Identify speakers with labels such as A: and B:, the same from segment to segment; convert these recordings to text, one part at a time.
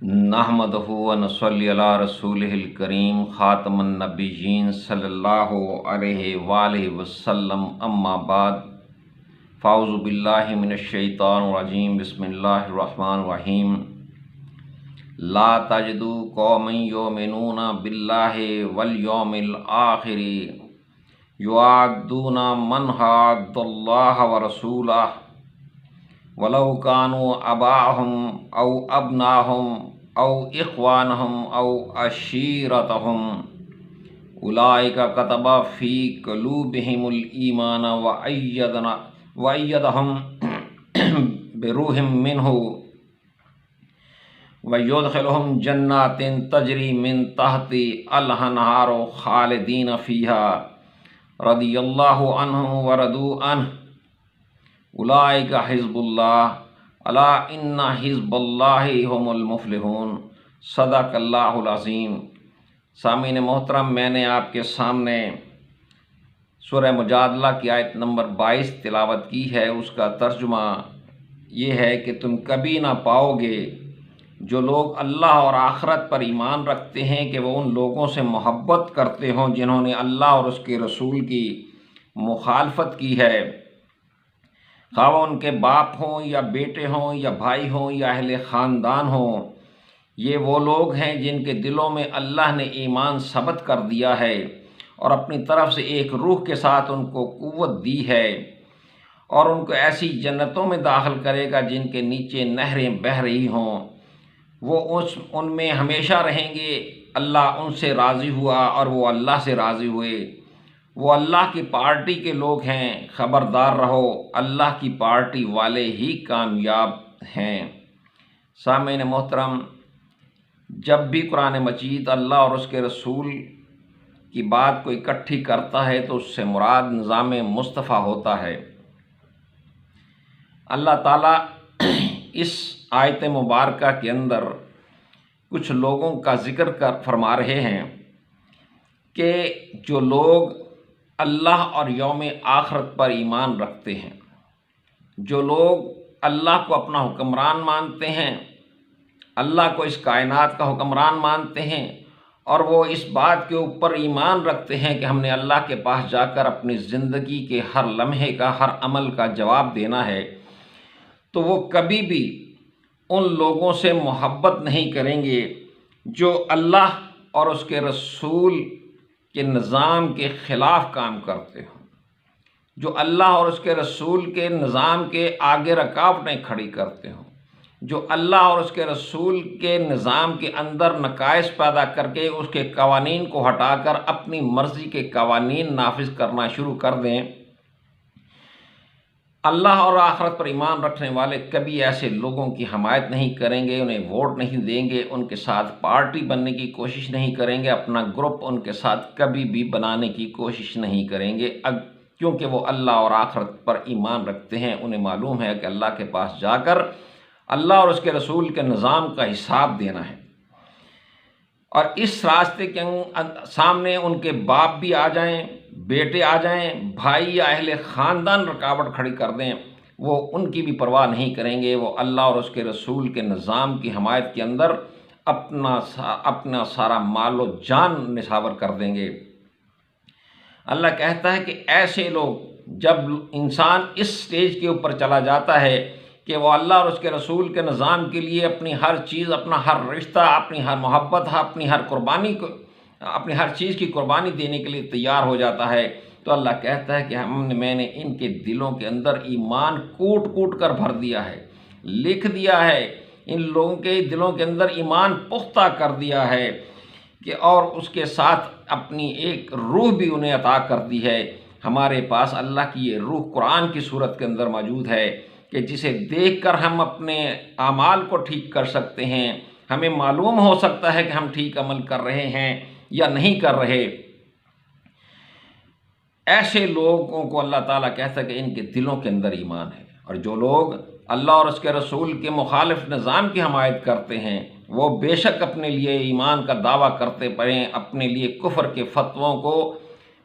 A: نحمدہ و نصلی علی رسولہ الکریم خاتم النبیین صلی اللہ علیہ وآلہ وسلم اما بعد فاعوذ باللہ من الشیطان الرجیم بسم اللہ الرحمن الرحیم لا تجدو قوما یؤمنون باللہ والیوم الآخر یوادون من حاد اللہ ورسولہ ولو كانوا آباءهم او ابناءهم او اخوانهم او عشیرتهم اولئک كتب في قلوبهم الایمان وأيدهم بروح منه ويدخلهم جنات تجری من تحت الانہار خالدین فیها رضی اللہ عنہم ورضوا عنہ اولئک حزب اللہ الا ان حزب اللہ هم المفلحون صدق اللہ العظیم۔ سامعین محترم، میں نے آپ کے سامنے سورہ مجادلہ کی آیت نمبر 22 تلاوت کی ہے۔ اس کا ترجمہ یہ ہے کہ تم کبھی نہ پاؤ گے جو لوگ اللہ اور آخرت پر ایمان رکھتے ہیں کہ وہ ان لوگوں سے محبت کرتے ہوں جنہوں نے اللہ اور اس کے رسول کی مخالفت کی ہے، خواہ وہ ان کے باپ ہوں یا بیٹے ہوں یا بھائی ہوں یا اہل خاندان ہوں۔ یہ وہ لوگ ہیں جن کے دلوں میں اللہ نے ایمان ثبت کر دیا ہے اور اپنی طرف سے ایک روح کے ساتھ ان کو قوت دی ہے، اور ان کو ایسی جنتوں میں داخل کرے گا جن کے نیچے نہریں بہہ رہی ہوں۔ وہ ان میں ہمیشہ رہیں گے، اللہ ان سے راضی ہوا اور وہ اللہ سے راضی ہوئے۔ وہ اللہ کی پارٹی کے لوگ ہیں، خبردار رہو اللہ کی پارٹی والے ہی کامیاب ہیں۔ سامعین محترم، جب بھی قرآن مجید اللہ اور اس کے رسول کی بات کو اکٹھی کرتا ہے تو اس سے مراد نظام مصطفیٰ ہوتا ہے۔ اللہ تعالیٰ اس آیت مبارکہ کے اندر کچھ لوگوں کا ذکر فرما رہے ہیں کہ جو لوگ اللہ اور یوم آخرت پر ایمان رکھتے ہیں، جو لوگ اللہ کو اپنا حکمران مانتے ہیں، اللہ کو اس کائنات کا حکمران مانتے ہیں، اور وہ اس بات کے اوپر ایمان رکھتے ہیں کہ ہم نے اللہ کے پاس جا کر اپنی زندگی کے ہر لمحے کا، ہر عمل کا جواب دینا ہے، تو وہ کبھی بھی ان لوگوں سے محبت نہیں کریں گے جو اللہ اور اس کے رسول کے نظام کے خلاف کام کرتے ہوں، جو اللہ اور اس کے رسول کے نظام کے آگے رکاوٹیں کھڑی کرتے ہوں، جو اللہ اور اس کے رسول کے نظام کے اندر نقائص پیدا کر کے اس کے قوانین کو ہٹا کر اپنی مرضی کے قوانین نافذ کرنا شروع کر دیں۔ اللہ اور آخرت پر ایمان رکھنے والے کبھی ایسے لوگوں کی حمایت نہیں کریں گے، انہیں ووٹ نہیں دیں گے، ان کے ساتھ پارٹی بننے کی کوشش نہیں کریں گے، اپنا گروپ ان کے ساتھ کبھی بھی بنانے کی کوشش نہیں کریں گے، کیونکہ وہ اللہ اور آخرت پر ایمان رکھتے ہیں۔ انہیں معلوم ہے کہ اللہ کے پاس جا کر اللہ اور اس کے رسول کے نظام کا حساب دینا ہے، اور اس راستے کے سامنے ان کے باپ بھی آ جائیں، بیٹے آ جائیں، بھائی یا اہل خاندان رکاوٹ کھڑی کر دیں، وہ ان کی بھی پرواہ نہیں کریں گے۔ وہ اللہ اور اس کے رسول کے نظام کی حمایت کے اندر اپنا سارا مال و جان نچھاور کر دیں گے۔ اللہ کہتا ہے کہ ایسے لوگ، جب انسان اس سٹیج کے اوپر چلا جاتا ہے کہ وہ اللہ اور اس کے رسول کے نظام کے لیے اپنی ہر چیز، اپنا ہر رشتہ، اپنی ہر محبت، اپنی ہر قربانی کو، اپنی ہر چیز کی قربانی دینے کے لیے تیار ہو جاتا ہے، تو اللہ کہتا ہے کہ میں نے ان کے دلوں کے اندر ایمان کوٹ کوٹ کر بھر دیا ہے، لکھ دیا ہے، ان لوگوں کے دلوں کے اندر ایمان پختہ کر دیا ہے کہ، اور اس کے ساتھ اپنی ایک روح بھی انہیں عطا کر دی ہے۔ ہمارے پاس اللہ کی یہ روح قرآن کی صورت کے اندر موجود ہے کہ جسے دیکھ کر ہم اپنے اعمال کو ٹھیک کر سکتے ہیں، ہمیں معلوم ہو سکتا ہے کہ ہم ٹھیک عمل کر رہے ہیں یا نہیں کر رہے۔ ایسے لوگوں کو اللہ تعالیٰ کہتا ہے کہ ان کے دلوں کے اندر ایمان ہے، اور جو لوگ اللہ اور اس کے رسول کے مخالف نظام کی حمایت کرتے ہیں وہ بے شک اپنے لیے ایمان کا دعویٰ کرتے پڑیں، اپنے لیے کفر کے فتووں کو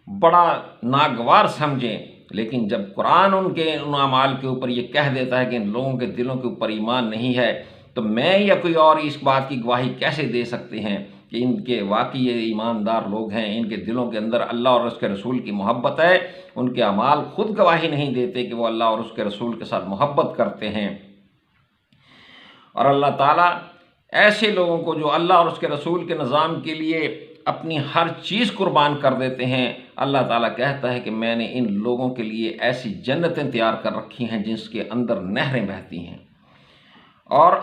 A: بڑا ناگوار سمجھیں، لیکن جب قرآن ان اعمال کے اوپر یہ کہہ دیتا ہے کہ ان لوگوں کے دلوں کے اوپر ایمان نہیں ہے، تو میں یا کوئی اور اس بات کی گواہی کیسے دے سکتے ہیں کہ ان کے واقعی یہ ایماندار لوگ ہیں، ان کے دلوں کے اندر اللہ اور اس کے رسول کی محبت ہے؟ ان کے اعمال خود گواہی نہیں دیتے کہ وہ اللہ اور اس کے رسول کے ساتھ محبت کرتے ہیں۔ اور اللہ تعالیٰ ایسے لوگوں کو جو اللہ اور اس کے رسول کے نظام کے لیے اپنی ہر چیز قربان کر دیتے ہیں، اللہ تعالیٰ کہتا ہے کہ میں نے ان لوگوں کے لیے ایسی جنتیں تیار کر رکھی ہیں جس کے اندر نہریں بہتی ہیں، اور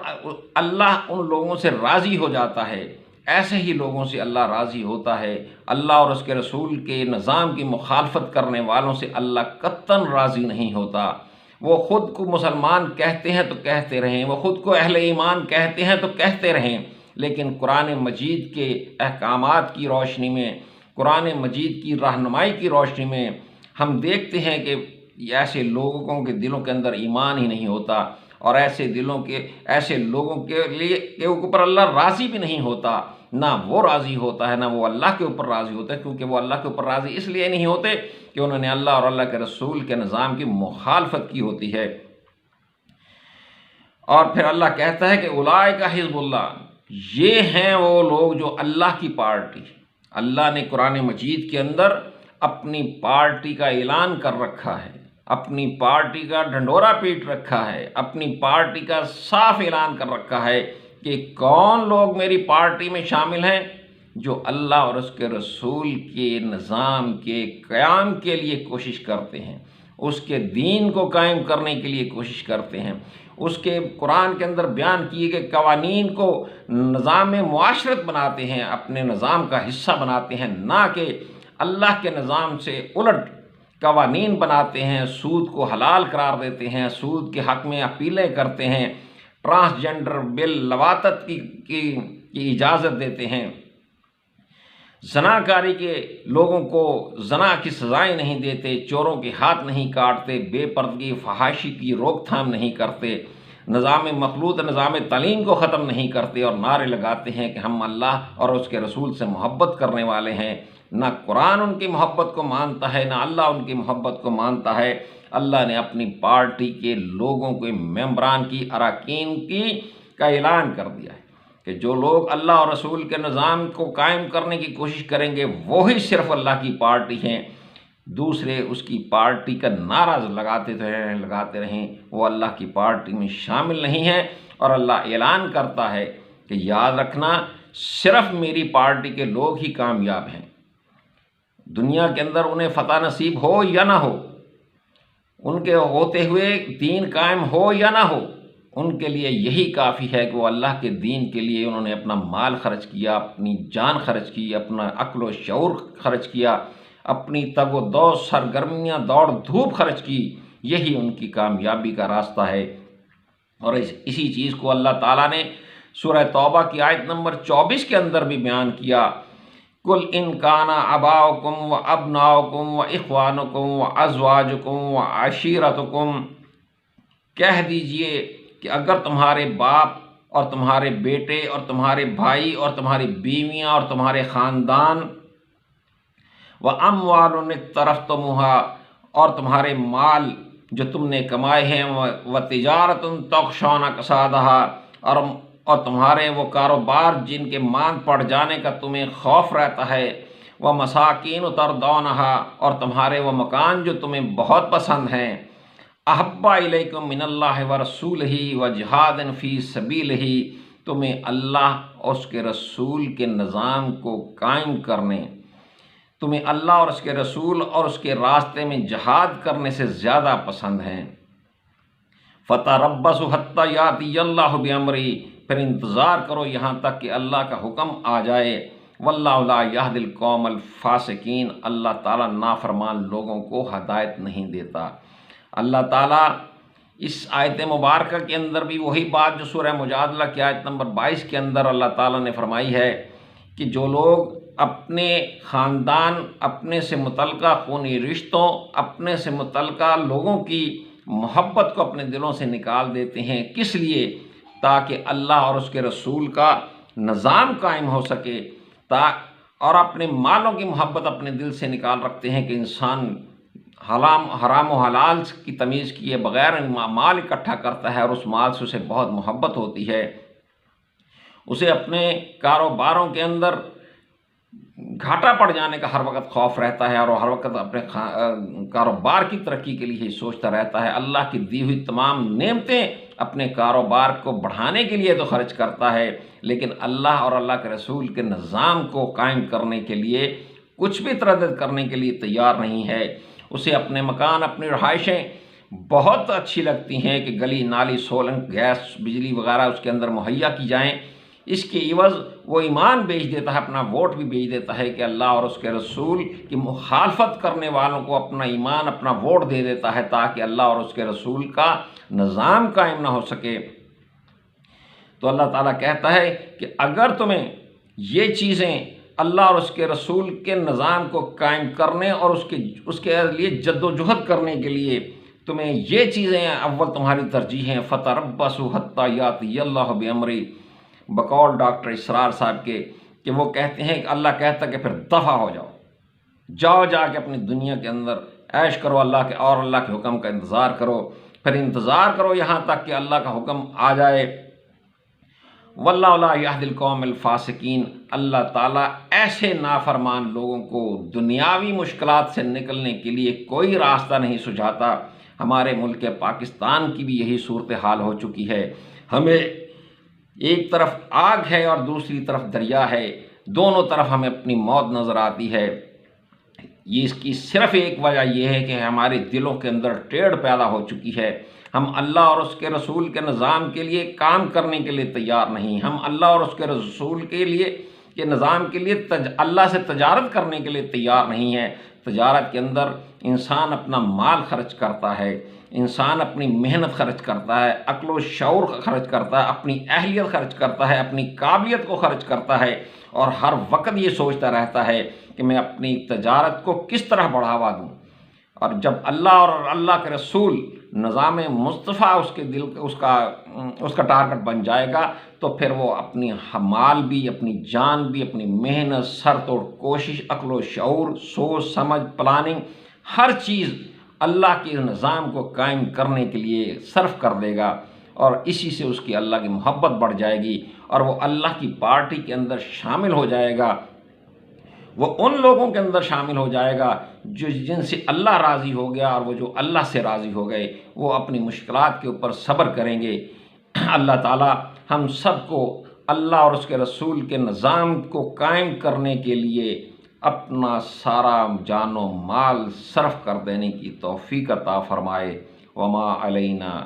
A: اللہ ان لوگوں سے راضی ہو جاتا ہے۔ ایسے ہی لوگوں سے اللہ راضی ہوتا ہے۔ اللہ اور اس کے رسول کے نظام کی مخالفت کرنے والوں سے اللہ قطعاً راضی نہیں ہوتا۔ وہ خود کو مسلمان کہتے ہیں تو کہتے رہیں، وہ خود کو اہل ایمان کہتے ہیں تو کہتے رہیں، لیکن قرآن مجید کے احکامات کی روشنی میں، قرآن مجید کی رہنمائی کی روشنی میں ہم دیکھتے ہیں کہ ایسے لوگوں کے دلوں کے اندر ایمان ہی نہیں ہوتا، اور ایسے لوگوں کے اوپر اللہ راضی بھی نہیں ہوتا۔ نہ وہ راضی ہوتا ہے، نہ وہ اللہ کے اوپر راضی ہوتا ہے، کیونکہ وہ اللہ کے اوپر راضی اس لیے نہیں ہوتے کہ انہوں نے اللہ اور اللہ کے رسول کے نظام کی مخالفت کی ہوتی ہے۔ اور پھر اللہ کہتا ہے کہ اولئک حزب اللہ، یہ ہیں وہ لوگ جو اللہ کی پارٹی۔ اللہ نے قرآن مجید کے اندر اپنی پارٹی کا اعلان کر رکھا ہے، اپنی پارٹی کا ڈھنڈورا پیٹ رکھا ہے، اپنی پارٹی کا صاف اعلان کر رکھا ہے کہ کون لوگ میری پارٹی میں شامل ہیں، جو اللہ اور اس کے رسول کے نظام کے قیام کے لیے کوشش کرتے ہیں، اس کے دین کو قائم کرنے کے لیے کوشش کرتے ہیں، اس کے قرآن کے اندر بیان کیے گئے قوانین کو نظام معاشرت بناتے ہیں، اپنے نظام کا حصہ بناتے ہیں، نہ کہ اللہ کے نظام سے الٹ قوانین بناتے ہیں، سود کو حلال قرار دیتے ہیں، سود کے حق میں اپیلیں کرتے ہیں، ٹرانسجنڈر بل لواطت کی اجازت دیتے ہیں، زناکاری کے لوگوں کو زنا کی سزائیں نہیں دیتے، چوروں کے ہاتھ نہیں کاٹتے، بے پردگی فحاشی کی روک تھام نہیں کرتے، نظام مخلوط نظام تعلیم کو ختم نہیں کرتے، اور نعرے لگاتے ہیں کہ ہم اللہ اور اس کے رسول سے محبت کرنے والے ہیں۔ نہ قرآن ان کی محبت کو مانتا ہے، نہ اللہ ان کی محبت کو مانتا ہے۔ اللہ نے اپنی پارٹی کے لوگوں کے ممبران کی اراکین کا اعلان کر دیا ہے کہ جو لوگ اللہ اور رسول کے نظام کو قائم کرنے کی کوشش کریں گے وہی صرف اللہ کی پارٹی ہیں، دوسرے اس کی پارٹی کا نعرہ لگاتے رہیں، وہ اللہ کی پارٹی میں شامل نہیں ہیں۔ اور اللہ اعلان کرتا ہے کہ یاد رکھنا، صرف میری پارٹی کے لوگ ہی کامیاب ہیں، دنیا کے اندر انہیں فتح نصیب ہو یا نہ ہو، ان کے ہوتے ہوئے دین قائم ہو یا نہ ہو، ان کے لیے یہی کافی ہے کہ وہ اللہ کے دین کے لیے انہوں نے اپنا مال خرچ کیا، اپنی جان خرچ کی، اپنا عقل و شعور خرچ کیا، اپنی تگ و دو سرگرمیاں دوڑ دھوپ خرچ کی، یہی ان کی کامیابی کا راستہ ہے۔ اور اسی چیز کو اللہ تعالیٰ نے سورہ توبہ کی آیت نمبر 24 کے اندر بھی بیان کیا، قُلْ إِنْ كَانَ آبَاؤُكُمْ وَأَبْنَاؤُكُمْ وَإِخْوَانُكُمْ وَأَزْوَاجُكُمْ وَعَشِيرَتُكُمْ، کہہ دیجئے کہ اگر تمہارے باپ اور تمہارے بیٹے اور تمہارے بھائی اور تمہاری بیویاں اور تمہارے خاندان، وَأَمْوَالٌ اقْتَرَفْتُمُوهَا، اور تمہارے مال جو تم نے کمائے ہیں، وَتِجَارَةٌ تَخْشَوْنَ كَسَادَهَا، اور تمہارے وہ کاروبار جن کے ماند پڑ جانے کا تمہیں خوف رہتا ہے، وَمَسَاكِينُ تَرْضَوْنَهَا، اور تمہارے وہ مکان جو تمہیں بہت پسند ہیں، أَحَبَّ إِلَيْكُم مِّنَ اللَّهِ وَرَسُولِهِ وَجِهَادٍ فِي سَبِيلِهِ، تمہیں اللہ اور اس کے رسول کے نظام کو قائم کرنے، تمہیں اللہ اور اس کے رسول اور اس کے راستے میں جہاد کرنے سے زیادہ پسند ہیں۔ فَتَرَبَّصُوا حَتَّىٰ يَأْتِيَ اللَّهُ بِأَمْرِهِ، پھر انتظار کرو یہاں تک کہ اللہ کا حکم آ جائے۔ وَاللَّهُ لَا يَهْدِي الْقَوْمَ الْفَاسِقِينَ، اللہ تعالیٰ نافرمان لوگوں کو ہدایت نہیں دیتا۔ اللہ تعالیٰ اس آیت مبارکہ کے اندر بھی وہی بات جو سورہ مجادلہ کی آیت نمبر 22 کے اندر اللہ تعالیٰ نے فرمائی ہے کہ جو لوگ اپنے خاندان، اپنے سے متعلقہ خونی رشتوں، اپنے سے متعلقہ لوگوں کی محبت کو اپنے دلوں سے نکال دیتے ہیں، کس لیے؟ تاکہ اللہ اور اس کے رسول کا نظام قائم ہو سکے، اور اپنے مالوں کی محبت اپنے دل سے نکال رکھتے ہیں کہ انسان حرام و حلال کی تمیز کیے بغیر مال اکٹھا کرتا ہے اور اس مال سے اسے بہت محبت ہوتی ہے، اسے اپنے کاروباروں کے اندر گھاٹا پڑ جانے کا ہر وقت خوف رہتا ہے اور وہ ہر وقت اپنے کاروبار کی ترقی کے لیے ہی سوچتا رہتا ہے۔ اللہ کی دی ہوئی تمام نعمتیں اپنے کاروبار کو بڑھانے کے لیے تو خرچ کرتا ہے، لیکن اللہ اور اللہ کے رسول کے نظام کو قائم کرنے کے لیے کچھ بھی تردد کرنے کے لیے تیار نہیں ہے۔ اسے اپنے مکان، اپنی رہائشیں بہت اچھی لگتی ہیں کہ گلی نالی سولنگ گیس بجلی وغیرہ اس کے اندر مہیا کی جائیں، اس کے عوض وہ ایمان بیچ دیتا ہے، اپنا ووٹ بھی بیچ دیتا ہے کہ اللہ اور اس کے رسول کی مخالفت کرنے والوں کو اپنا ایمان، اپنا ووٹ دے دیتا ہے تاکہ اللہ اور اس کے رسول کا نظام قائم نہ ہو سکے۔ تو اللہ تعالیٰ کہتا ہے کہ اگر تمہیں یہ چیزیں اللہ اور اس کے رسول کے نظام کو قائم کرنے اور اس کے لیے جد و جہد کرنے کے لیے تمہیں یہ چیزیں اول تمہاری ترجیح ہیں، فَتَرَبَّصُوا حَتَّىٰ يَأْتِيَ اللَّهُ بِأَمْرِهِ، بقول ڈاکٹر اسرار صاحب کے کہ وہ کہتے ہیں کہ اللہ کہتا کہ پھر دفع ہو جاؤ جا کے اپنی دنیا کے اندر عیش کرو، اللہ کے حکم کا انتظار کرو، پھر انتظار کرو یہاں تک کہ اللہ کا حکم آ جائے۔ واللہ لا یہدی القوم الفاسقین، اللہ تعالیٰ ایسے نافرمان لوگوں کو دنیاوی مشکلات سے نکلنے کے لیے کوئی راستہ نہیں سجھاتا۔ ہمارے ملک پاکستان کی بھی یہی صورتحال ہو چکی ہے، ہمیں ایک طرف آگ ہے اور دوسری طرف دریا ہے، دونوں طرف ہمیں اپنی موت نظر آتی ہے۔ یہ اس کی صرف ایک وجہ یہ ہے کہ ہمارے دلوں کے اندر ٹیڑھ پیدا ہو چکی ہے، ہم اللہ اور اس کے رسول کے نظام کے لیے کام کرنے کے لیے تیار نہیں، ہم اللہ اور اس کے رسول کے نظام کے لیے اللہ سے تجارت کرنے کے لیے تیار نہیں ہے۔ تجارت کے اندر انسان اپنا مال خرچ کرتا ہے، انسان اپنی محنت خرچ کرتا ہے، عقل و شعور خرچ کرتا ہے، اپنی اہلیت خرچ کرتا ہے، اپنی قابلیت کو خرچ کرتا ہے، اور ہر وقت یہ سوچتا رہتا ہے کہ میں اپنی تجارت کو کس طرح بڑھاوا دوں۔ اور جب اللہ اور اللہ کے رسول نظام مصطفیٰ اس کا ٹارگٹ بن جائے گا تو پھر وہ اپنی مال بھی، اپنی جان بھی، اپنی محنت، سر توڑ کوشش، عقل و شعور، سوچ سمجھ، پلاننگ، ہر چیز اللہ کے نظام کو قائم کرنے کے لیے صرف کر دے گا، اور اسی سے اس کی اللہ کی محبت بڑھ جائے گی اور وہ اللہ کی پارٹی کے اندر شامل ہو جائے گا، وہ ان لوگوں کے اندر شامل ہو جائے گا جن سے اللہ راضی ہو گیا، اور وہ جو اللہ سے راضی ہو گئے وہ اپنی مشکلات کے اوپر صبر کریں گے۔ اللہ تعالیٰ ہم سب کو اللہ اور اس کے رسول کے نظام کو قائم کرنے کے لیے اپنا سارا جان و مال صرف کر دینے کی توفیق عطا فرمائے۔ وما علینا